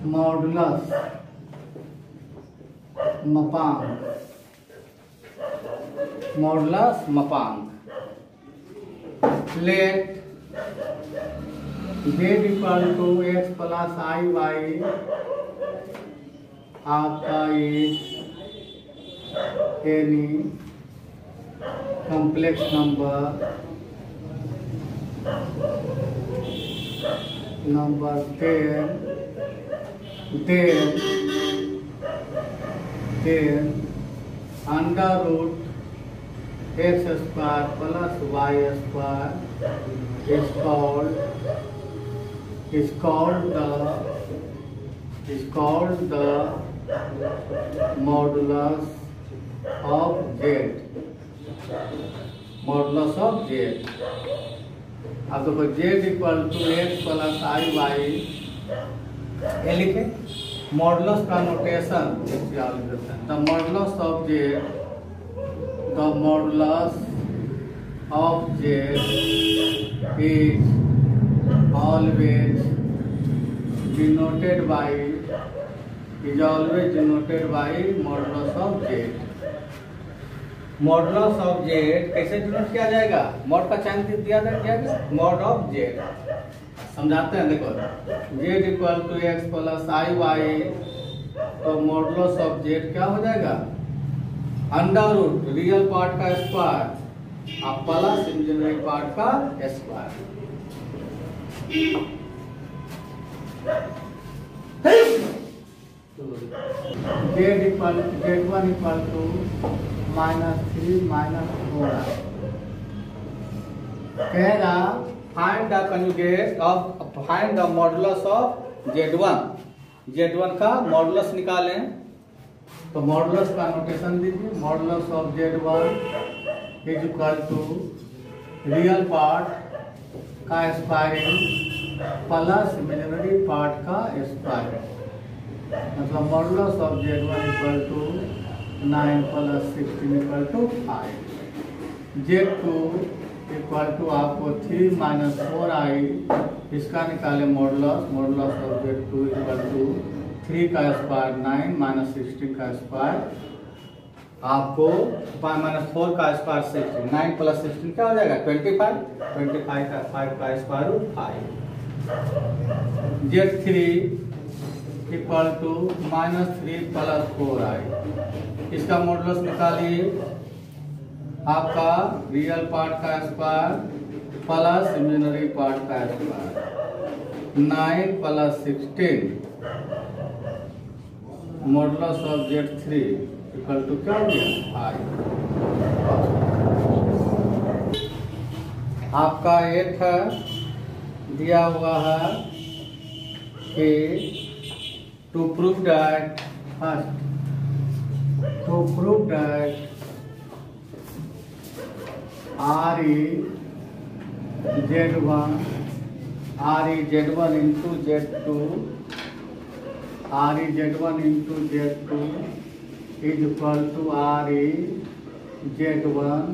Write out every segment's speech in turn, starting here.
Modulus मापांक, modulus मापांक। Let z equal to x plus i y आपका is any complex number 10 under root x square plus y square is called the modulus of z, modulus of z। अब देखो z equal to x plus i y, ये लिखे modulus का notation the modulus of z, the modulus of z इज always denoted by modulus of z। Modulus of z कैसे denote किया जाएगा? Mod का चिन्ह दिया जाएगा, मॉड ऑफ z। समझाते हैं, देखो z equal to x plus i y, तो मॉडुलस ऑफ z क्या हो जाएगा? अंडर रूट रियल पार्ट का स्क्वायर और प्लस इमेजिनरी पार्ट का स्क्वायर। z1 equal to -3 -4। कह रहा find the conjugate of, find the modulus of z1 का मॉडुलस निकालें। तो मॉडुलस का नोटेशन दीजिए, modulus of z1 is equal to real part का स्क्वायरिंग प्लस इमेजिनरी पार्ट का स्क्वायर। मतलब modulus of z1 equal to 9 plus 16 equal to 5। z2 equal to आपको 3 minus 4i, इसका निकाले modulus. Modulus of z2 equal to 3 का square 9 minus 16 का square, आपको -4 का स्क्वायर 16, 9 प्लस 16 क्या हो जाएगा? 25 का 5 का square root 5। z3 equal to -3 plus 4i, इसका मॉडुलस निकालिए। आपका रियल पार्ट का स्क्वायर प्लस इमेजिनरी पार्ट का square, 9 plus 16 modulus of z3 equal to क्या हो गया? 5। आपका एक दिया हुआ है कि to prove that, first to prove that ReZ1 into Z2 is equal to ReZ1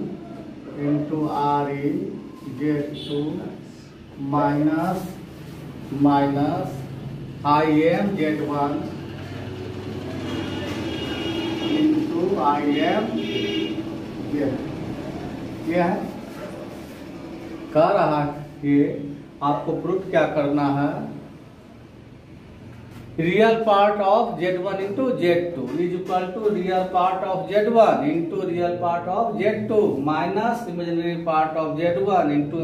into ReZ2 minus IMZ1 into IMZ। यह है, कह रहा कि आपको प्रूफ क्या करना है? Real part of Z1 into Z2 is equal to real part of Z1 into real part of Z2 minus imaginary part of Z1 into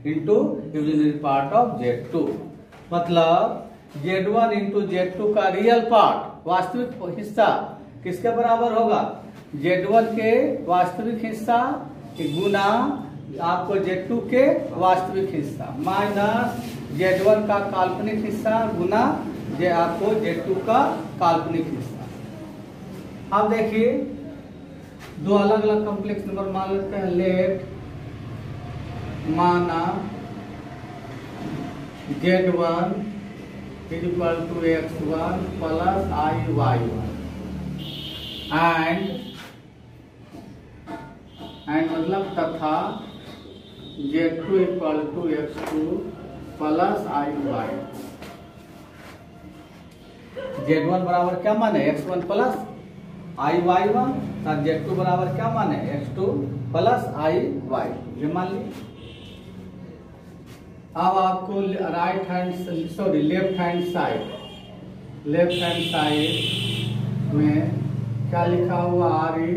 imaginary part of Z2। मतलब Z1 into Z2 का real part वास्तविक हिस्सा किसके बराबर होगा? Z1 के वास्तविक हिस्सा गुना आपको Z2 के वास्तविक हिस्सा माइनस Z1 का काल्पनिक हिस्सा गुना आपको Z2 का काल्पनिक हिस्सा। अब देखिए दो अलग अलग कॉम्प्लेक्स नंबर मान लेते हैं। लेट माना Z1 is equal to x1 plus iy1 and मतलब तथा Z2 equal to x2 plus iy। Z1 बराबर क्या माने x1 plus i y one, और Z2 बराबर क्या माने x2 प्लस आई वाई, ये मान ली। अब आपको right hand sorry left hand side में क्या लिखा हुआ RE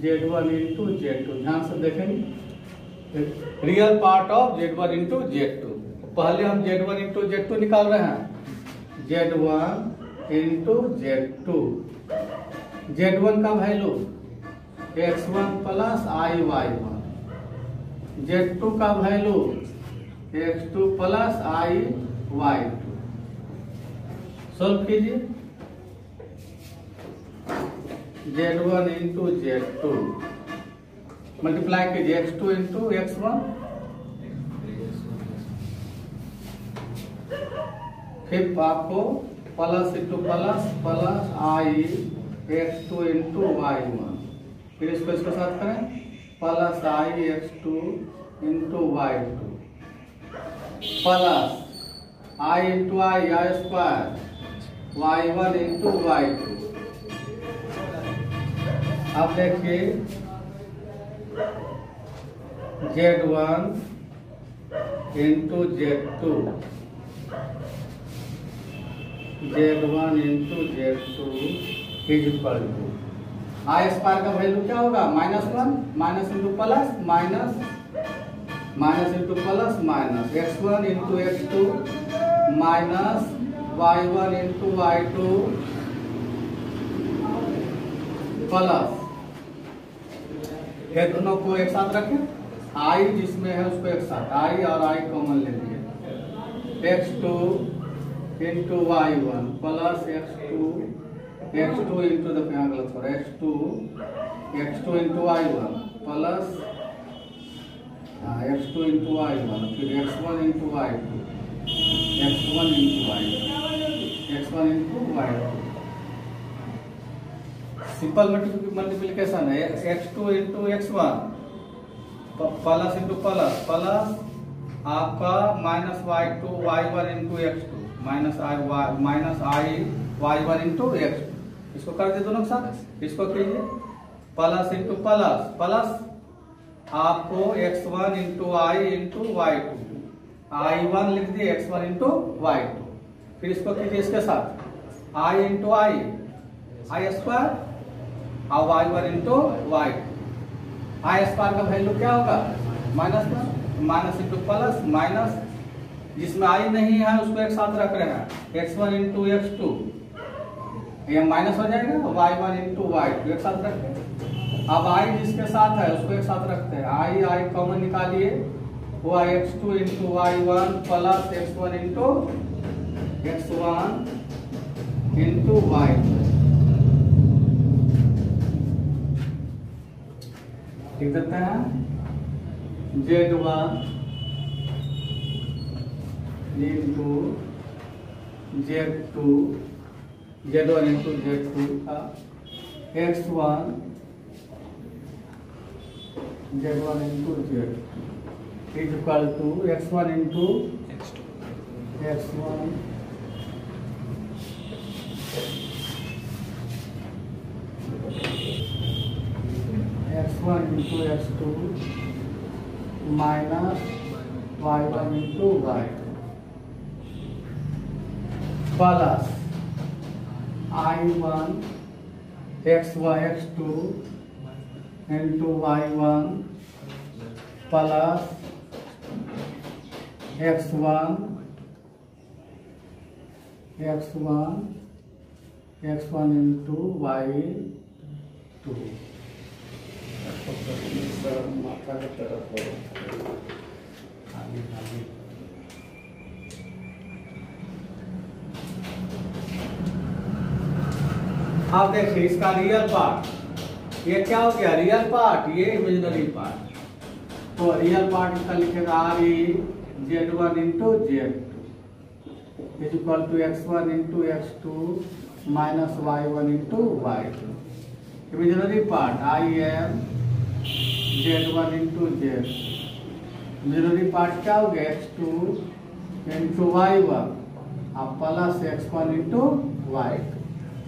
Z1 इंटू Z2, ध्यान से देखेंगे real part of Z1 into Z2। पहले हम Z1 इंटू Z2 निकाल रहे हैं, Z1 इंटू Z2, Z1 का value x1 plus i y one, Z2 का value x2 plus i y two. Solve कीजिए, Z1 इंटू Z2 मल्टीप्लाई कीजिए x2 into x1, फिर आपको plus into plus plus i x2 into y one, फिर इसको इसके साथ करें plus i x2 into y two plus i into i square y one into y two. अब देखिए Z1 into Z2, Z1 into Z2 is equal to i square का value क्या होगा -1 minus into plus minus into plus minus x1 into x2 minus y1 into y2 plus, ये दोनों को एक साथ रखें, आई जिसमें है उसको एक साथ, आई और आई कॉमन ले लीजिए, x2 into y1 plus x2 into x2 into y1 plus x2 into y1, फिर x1 into y2 x1 into y2। Simple multiplication है, x2 into x1 plus into plus plus आपका minus y2 y1 into x2 minus i y1 into x2, इसको कर दे दोनों के साथ, इसको कीजिए प्लस इंटू प्लस प्लस आपको x1 इंटू आई इंटू y2, I1 लिख दिए x1 इंटू y2, फिर इसको कीजिए इसके साथ आई इंटू आई स्क्वायर और y1 इंटू y2, आई स्क्वायर का वैल्यू क्या होगा -1 माइनस इंटू प्लस माइनस, जिसमें आई नहीं है उसको एक साथ रख रहे हैं, x1 इंटू x2 ये माइनस हो जाएगा, y1 इंटू y2 एक साथ रखते हैं। अब आई जिसके साथ है उसको एक साथ रखते हैं, आई कॉमन निकालिए, वो x2 into y1 plus x1 into y2 लिख देते हैं, Z1 into Z2 Z1 into Z2 का x1 Z1 into Z2 is equal to x1 into x1 into x2 minus y1 into y2 plus I1 x2 into y1 plus x1 into y2। माथा की तरफ अब देखिए इसका real part, ये क्या हो गया रियल पार्ट, ये इमेजिनरी पार्ट, तो रियल पार्ट इसका लिखेगा RE Z1 into Z2 is equal to x1 into x2 minus y1 into y2। Imaginary part IM Z1 into Z, imaginary part क्या हो गया x2 into y1 plus x1 into y.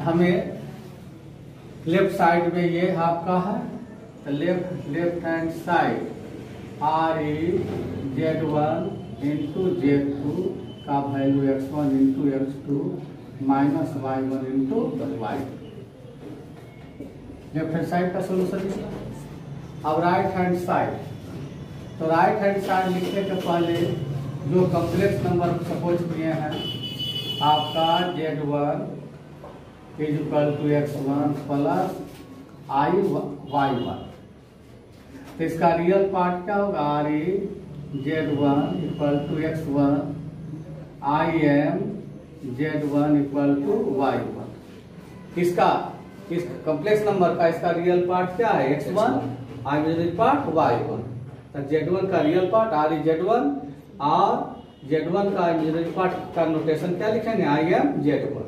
हमें left side में ये आपका है, तो left hand side ReZ1 into Z2 का value x1 into x2 minus y1 into y। Left hand side का सोल्यूशन। अब राइट हैंड साइड, तो राइट हैंड साइड लिखने के पहले जो कॉम्प्लेक्स नंबर सपोज किए हैं आपका Z1 is equal to x1 plus y1, तो इसका रियल पार्ट क्या होगा? ReZ1 equal to x1 Z1 equal to y1। इसका इस कॉम्प्लेक्स नंबर का इसका रियल पार्ट क्या है? x1, imaginary part y1। तो Z1 का रियल पार्ट ReZ1 और Z1 का इमेजिनरी पार्ट का नोटेशन क्या लिखेंगे? IMZ1।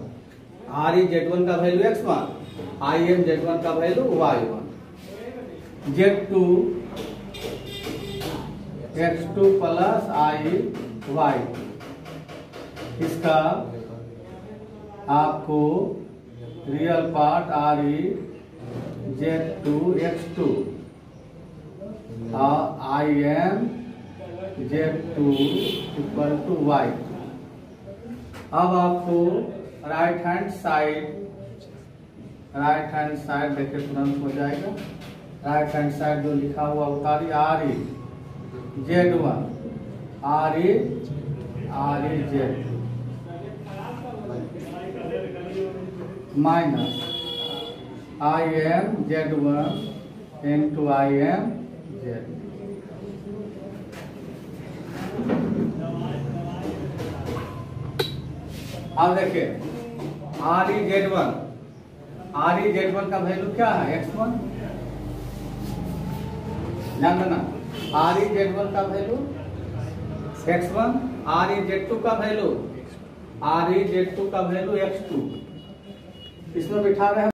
ReZ1 का वैल्यू x1, IMZ1 का value y1। Z2 x2 plus y, इसका आपको रियल पार्ट ReZ2 x2 और IMZ2 इक्वल टू y। अब आपको राइट हैंड साइड देखिए तुरंत हो जाएगा। राइट हैंड साइड जो लिखा हुआ उतारी ReZ1 ReZ2 minus IMZ1 into IMZ। अब देखिए ReZ1 का वैल्यू क्या है? x1। ध्यान देना, ReZ1 का वैल्यू x1, ReZ2 का वैल्यू x2, इसमें बिठा रहे हैं।